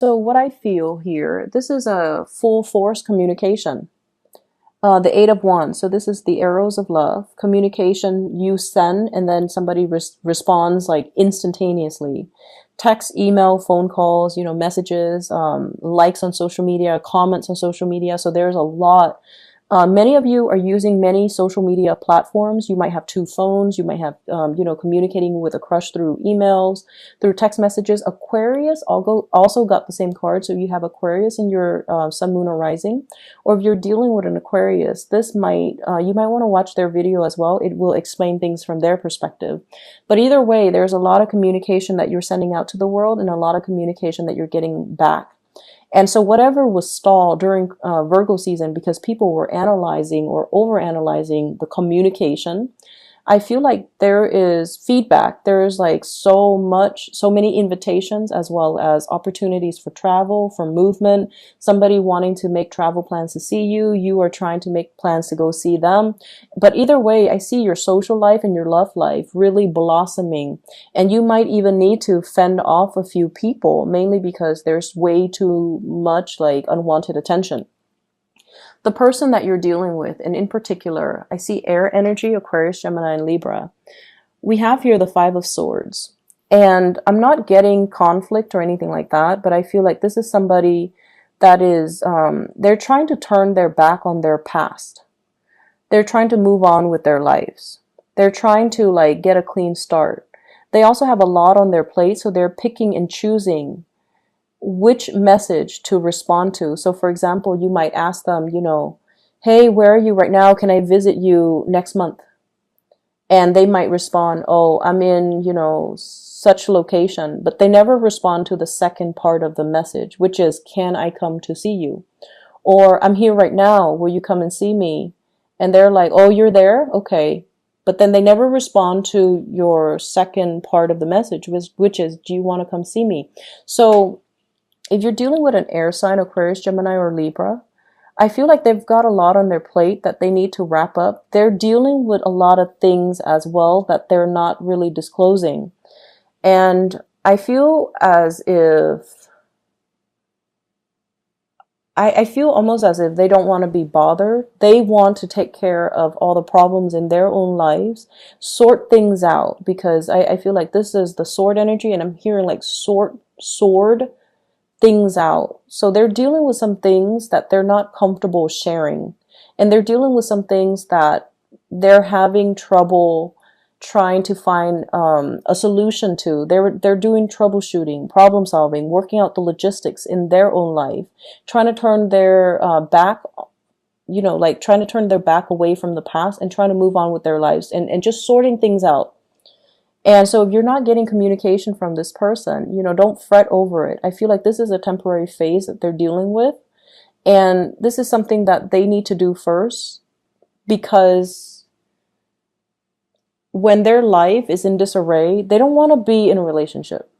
So what I feel here, this is a full force communication. The Eight of Wands. So this is the arrows of love. Communication you send and then somebody responds like instantaneously. Text, email, phone calls, messages, likes on social media, comments on social media. So there's a lot. Many of you are using many social media platforms. You might have two phones. You might have, communicating with a crush through emails, through text messages. Aquarius also got the same card. So you have Aquarius in your sun, moon, or rising. Or if you're dealing with an Aquarius, you might want to watch their video as well. It will explain things from their perspective. But either way, there's a lot of communication that you're sending out to the world and a lot of communication that you're getting back. And so whatever was stalled during Virgo season because people were analyzing or overanalyzing the communication, I feel like there is feedback. There's like so many invitations as well as opportunities for travel, for movement, somebody wanting to make travel plans to see you. You are trying to make plans to go see them. But either way, I see your social life and your love life really blossoming. And you might even need to fend off a few people, mainly because there's way too much like unwanted attention. The person that you're dealing with, and in particular, I see air energy, Aquarius, Gemini, and Libra. We have here the Five of Swords. And I'm not getting conflict or anything like that, but I feel like this is somebody that is, they're trying to turn their back on their past. They're trying to move on with their lives. They're trying to like get a clean start. They also have a lot on their plate, so they're picking and choosing which message to respond to. So for example, you might ask them, hey, where are you right now? Can I visit you next month? And they might respond, oh, I'm in, such location. But they never respond to the second part of the message, which is, can I come to see you? Or I'm here right now. Will you come and see me? And they're like, oh, you're there? Okay. But then they never respond to your second part of the message, which is, do you want to come see me? So if you're dealing with an air sign, Aquarius, Gemini, or Libra, I feel like they've got a lot on their plate that they need to wrap up. They're dealing with a lot of things as well that they're not really disclosing. And I feel as if, I feel almost as if they don't want to be bothered. They want to take care of all the problems in their own lives, sort things out, because I feel like this is the sword energy, and I'm hearing like sword things out. So they're dealing with some things that they're not comfortable sharing. And they're dealing with some things that they're having trouble trying to find a solution to. They're doing troubleshooting, problem solving, working out the logistics in their own life, trying to turn their back, like trying to turn their back away from the past and trying to move on with their lives and just sorting things out. And so if you're not getting communication from this person, don't fret over it. I feel like this is a temporary phase that they're dealing with. And this is something that they need to do first, because when their life is in disarray, they don't want to be in a relationship.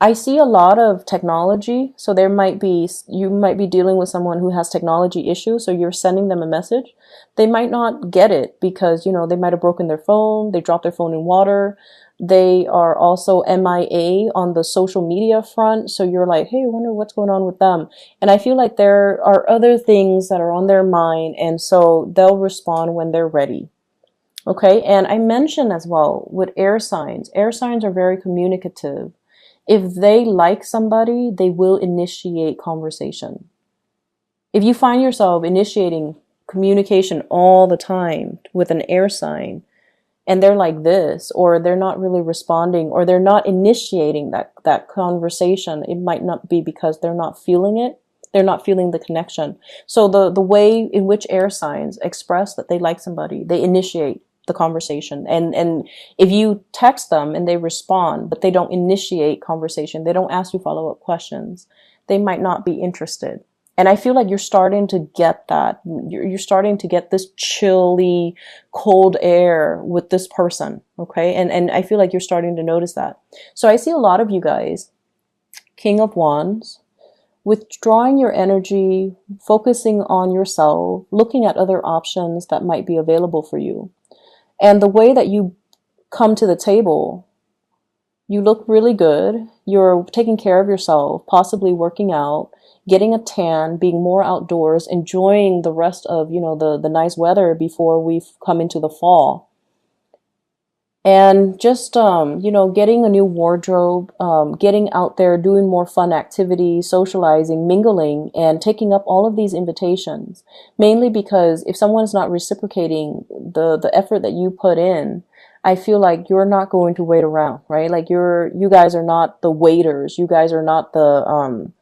I see a lot of technology. So you might be dealing with someone who has technology issues. So you're sending them a message. They might not get it because, they might have broken their phone. They dropped their phone in water. They are also MIA on the social media front. So you're like, hey, I wonder what's going on with them. And I feel like there are other things that are on their mind. And so they'll respond when they're ready. Okay. And I mentioned as well with air signs are very communicative. If they like somebody, they will initiate conversation. If you find yourself initiating communication all the time with an air sign and they're like this, or they're not really responding, or they're not initiating that conversation, it might not be because they're not feeling it. They're not feeling the connection. So the way in which air signs express that they like somebody, they initiate the conversation. And if you text them and they respond, but they don't initiate conversation, they don't ask you follow-up questions, they might not be interested. And I feel like you're starting to get that. You're starting to get this chilly, cold air with this person. Okay. And I feel like you're starting to notice that. So I see a lot of you guys, King of Wands, withdrawing your energy, focusing on yourself, looking at other options that might be available for you. And the way that you come to the table You look really good. You're taking care of yourself, possibly working out, getting a tan, being more outdoors, enjoying the rest of, the nice weather before we've come into the fall. And just, getting a new wardrobe, getting out there, doing more fun activities, socializing, mingling, and taking up all of these invitations. Mainly because if someone's not reciprocating the effort that you put in, I feel like you're not going to wait around, right? Like you guys are not the waiters. You guys are not the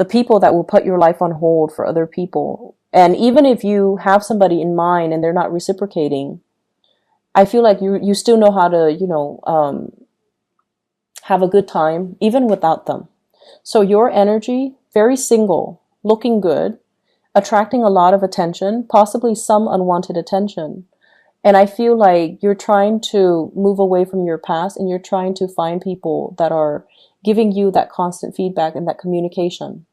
people that will put your life on hold for other people. And even if you have somebody in mind and they're not reciprocating, I feel like you still know how to, have a good time even without them. So your energy, very single, looking good, attracting a lot of attention, possibly some unwanted attention. And I feel like you're trying to move away from your past and you're trying to find people that are giving you that constant feedback and that communication.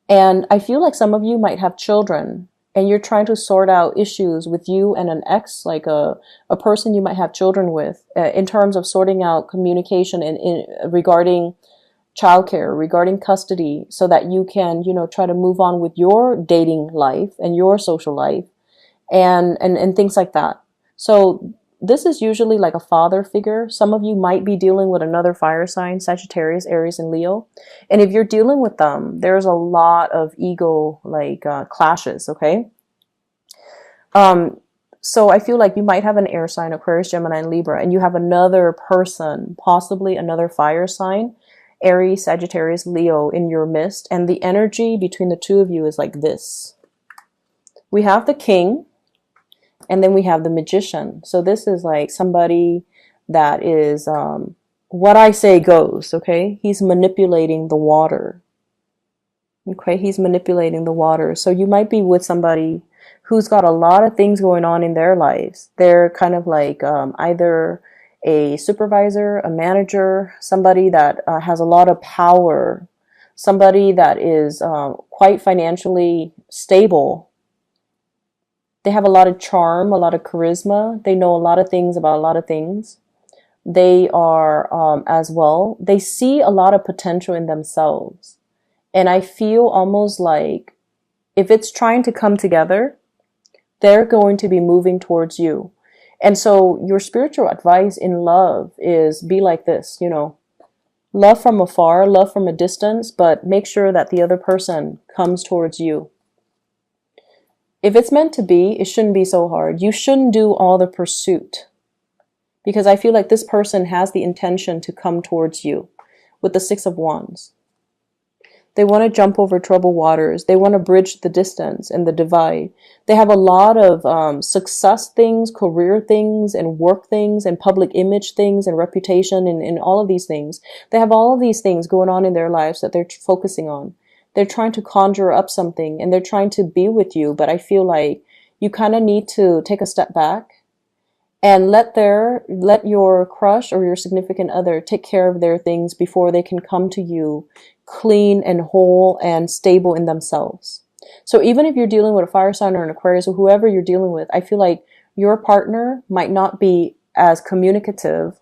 And I feel like some of you might have children and you're trying to sort out issues with you and an ex, like a person you might have children with, in terms of sorting out communication regarding childcare, regarding custody, so that you can, try to move on with your dating life and your social life and things like that. So this is usually like a father figure. Some of you might be dealing with another fire sign, Sagittarius, Aries, and Leo. And if you're dealing with them, there's a lot of ego clashes, okay? So I feel like you might have an air sign, Aquarius, Gemini, and Libra, and you have another person, possibly another fire sign, Aries, Sagittarius, Leo in your midst. And the energy between the two of you is like this. We have the King, and then we have the Magician. So this is like somebody that is, what I say goes, okay? He's manipulating the water. Okay, he's manipulating the water. So you might be with somebody who's got a lot of things going on in their lives. They're kind of like either a supervisor, a manager, somebody that has a lot of power, somebody that is quite financially stable. They have a lot of charm, a lot of charisma. They know a lot of things about a lot of things. They are, as well, they see a lot of potential in themselves. And I feel almost like if it's trying to come together, they're going to be moving towards you. And so your spiritual advice in love is be like this, love from afar, love from a distance, but make sure that the other person comes towards you. If it's meant to be, it shouldn't be so hard. You shouldn't do all the pursuit, because I feel like this person has the intention to come towards you with the Six of Wands. They want to jump over troubled waters. They want to bridge the distance and the divide. They have a lot of success things, career things, and work things, and public image things, and reputation, and all of these things. They have all of these things going on in their lives that they're focusing on. They're trying to conjure up something and they're trying to be with you. But I feel like you kind of need to take a step back and let your crush or your significant other take care of their things before they can come to you clean and whole and stable in themselves. So even if you're dealing with a fire sign or an Aquarius or whoever you're dealing with, I feel like your partner might not be as communicative.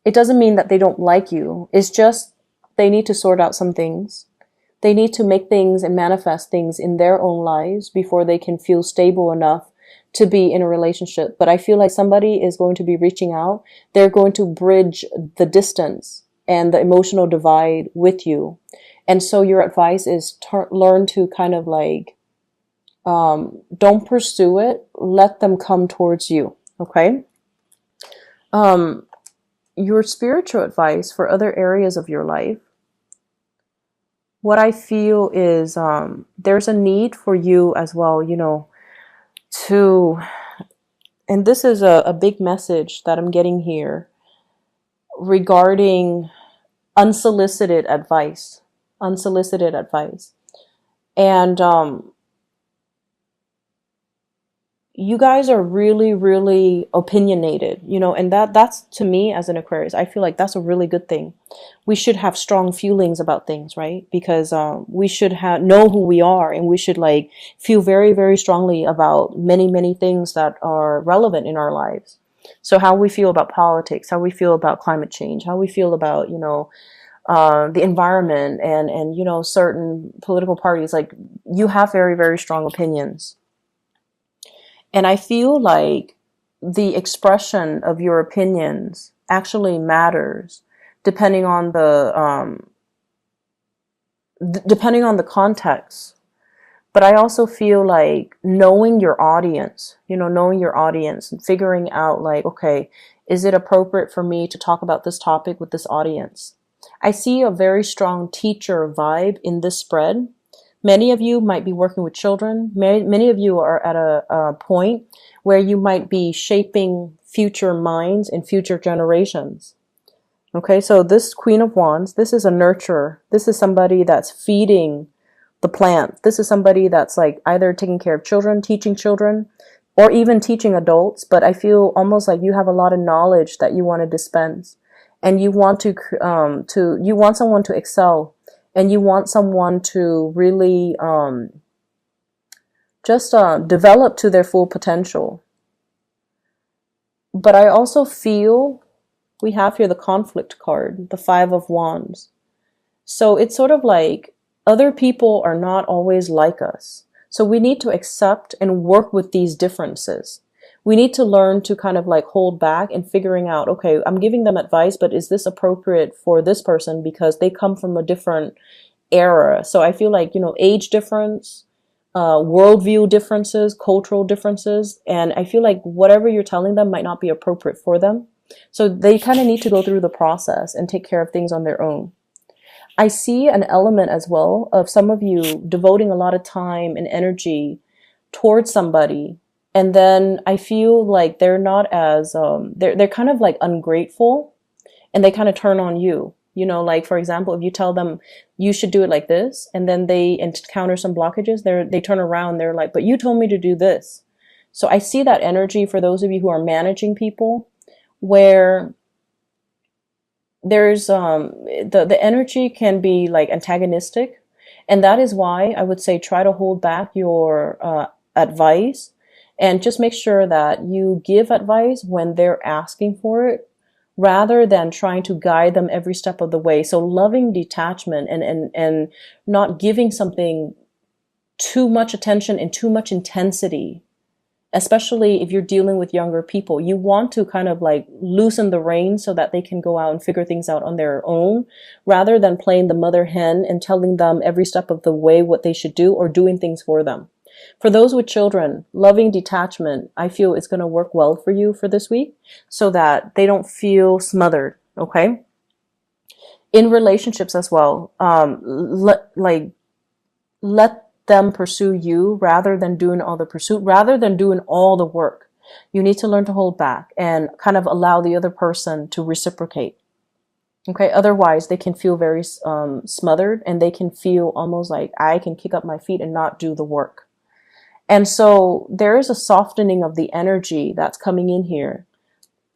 It doesn't mean that they don't like you. It's just they need to sort out some things. They need to make things and manifest things in their own lives before they can feel stable enough to be in a relationship. But I feel like somebody is going to be reaching out. They're going to bridge the distance and the emotional divide with you. And so your advice is learn to kind of like, don't pursue it. Let them come towards you. Okay. Your spiritual advice for other areas of your life. What I feel is there's a need for you as well, to, and this is a big message that I'm getting here regarding unsolicited advice. And you guys are really, really opinionated, and that's to me as an Aquarius, I feel like that's a really good thing. We should have strong feelings about things, right? Because we should know who we are, and we should feel very, very strongly about many, many things that are relevant in our lives. So how we feel about politics, how we feel about climate change, how we feel about, the environment and, certain political parties, like you have very, very strong opinions. And I feel like the expression of your opinions actually matters depending on the context. But I also feel like knowing your audience, and figuring out like, okay, is it appropriate for me to talk about this topic with this audience? I see a very strong teacher vibe in this spread. Many of you might be working with children. Many of you are at a point where you might be shaping future minds and future generations. Okay, so this Queen of Wands, this is a nurturer. This is somebody that's feeding the plant. This is somebody that's like either taking care of children, teaching children, or even teaching adults. But I feel almost like you have a lot of knowledge that you want to dispense, and you want you want someone to excel, and you want someone to really just develop to their full potential. But I also feel we have here the conflict card, the Five of Wands. So it's sort of like other people are not always like us. So we need to accept and work with these differences. We need to learn to kind of like hold back and figuring out, okay, I'm giving them advice, but is this appropriate for this person because they come from a different era? So I feel like, age difference, worldview differences, cultural differences, and I feel like whatever you're telling them might not be appropriate for them. So they kind of need to go through the process and take care of things on their own. I see an element as well of some of you devoting a lot of time and energy towards somebody. And then I feel like they're not as, they're kind of like ungrateful, and they kind of turn on you. Like for example, if you tell them you should do it like this, and then they encounter some blockages, they turn around, they're like, but you told me to do this. So I see that energy for those of you who are managing people, where there's the energy can be like antagonistic, and that is why I would say try to hold back your advice, and just make sure that you give advice when they're asking for it, rather than trying to guide them every step of the way. So loving detachment and not giving something too much attention and too much intensity, especially if you're dealing with younger people. You want to kind of like loosen the reins so that they can go out and figure things out on their own, rather than playing the mother hen and telling them every step of the way what they should do or doing things for them. For those with children, loving detachment, I feel it's going to work well for you for this week so that they don't feel smothered. Okay. In relationships as well, let them pursue you rather than doing all the pursuit, rather than doing all the work. You need to learn to hold back and kind of allow the other person to reciprocate. Okay. Otherwise they can feel very smothered, and they can feel almost like I can kick up my feet and not do the work. And so there is a softening of the energy that's coming in here.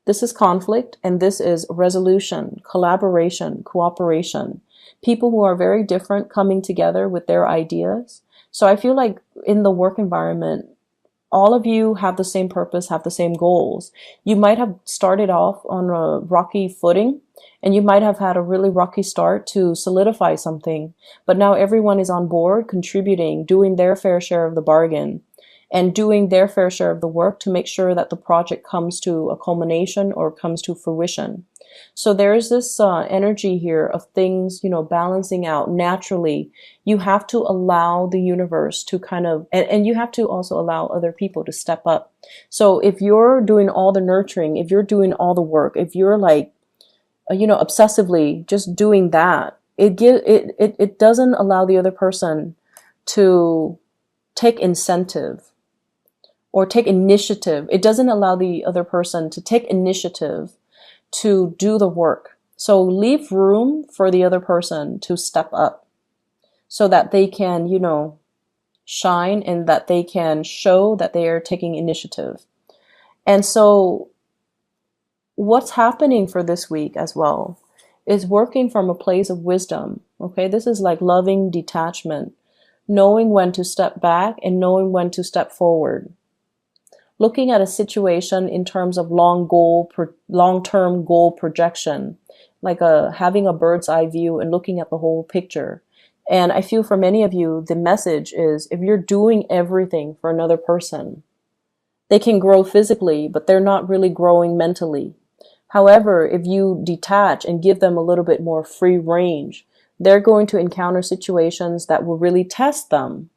This is conflict, and this is resolution, collaboration, cooperation. People who are very different coming together with their ideas. So I feel like in the work environment, all of you have the same purpose, have the same goals. You might have started off on a rocky footing, and you might have had a really rocky start to solidify something. But now everyone is on board, contributing, doing their fair share of the bargain, and doing their fair share of the work to make sure that the project comes to a culmination or comes to fruition. So there's this energy here of things, balancing out naturally. You have to allow the universe to kind of, and you have to also allow other people to step up. So if you're doing all the nurturing, if you're doing all the work, if you're like, obsessively just doing that, it doesn't allow the other person to take incentive or take initiative. It doesn't allow the other person to take initiative to do the work. So leave room for the other person to step up so that they can, shine, and that they can show that they are taking initiative. And so what's happening for this week as well is working from a place of wisdom. Okay. This is like loving detachment, knowing when to step back and knowing when to step forward. looking at a situation in terms of long-term goal projection, like having a bird's eye view and looking at the whole picture. And I feel for many of you, the message is if you're doing everything for another person, they can grow physically, but they're not really growing mentally. However, if you detach and give them a little bit more free range, they're going to encounter situations that will really test them.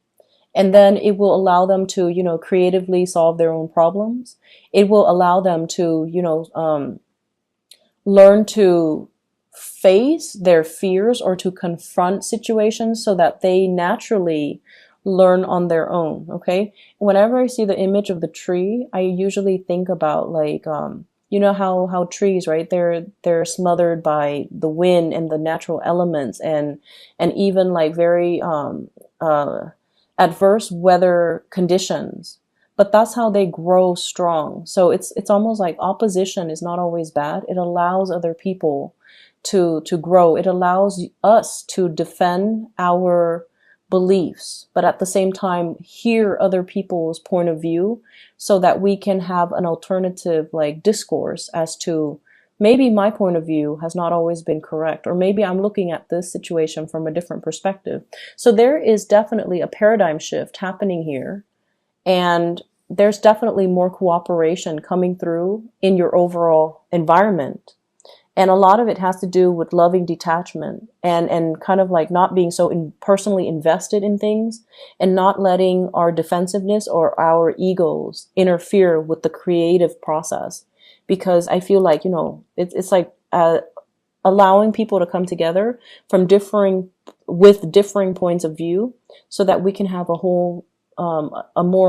And then it will allow them to, creatively solve their own problems. It will allow them to, learn to face their fears or to confront situations so that they naturally learn on their own. Okay. Whenever I see the image of the tree, I usually think about like, how trees, right? They're smothered by the wind and the natural elements and even like very, adverse weather conditions. But that's how they grow strong. So it's almost like opposition is not always bad. It allows other people to grow. It allows us to defend our beliefs, but at the same time hear other people's point of view so that we can have an alternative like discourse as to maybe my point of view has not always been correct, or maybe I'm looking at this situation from a different perspective. So there is definitely a paradigm shift happening here, and there's definitely more cooperation coming through in your overall environment. And a lot of it has to do with loving detachment and kind of like not being so personally invested in things and not letting our defensiveness or our egos interfere with the creative process. Because I feel like, it's like allowing people to come together from with differing points of view so that we can have a more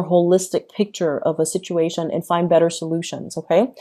holistic picture of a situation and find better solutions. Okay.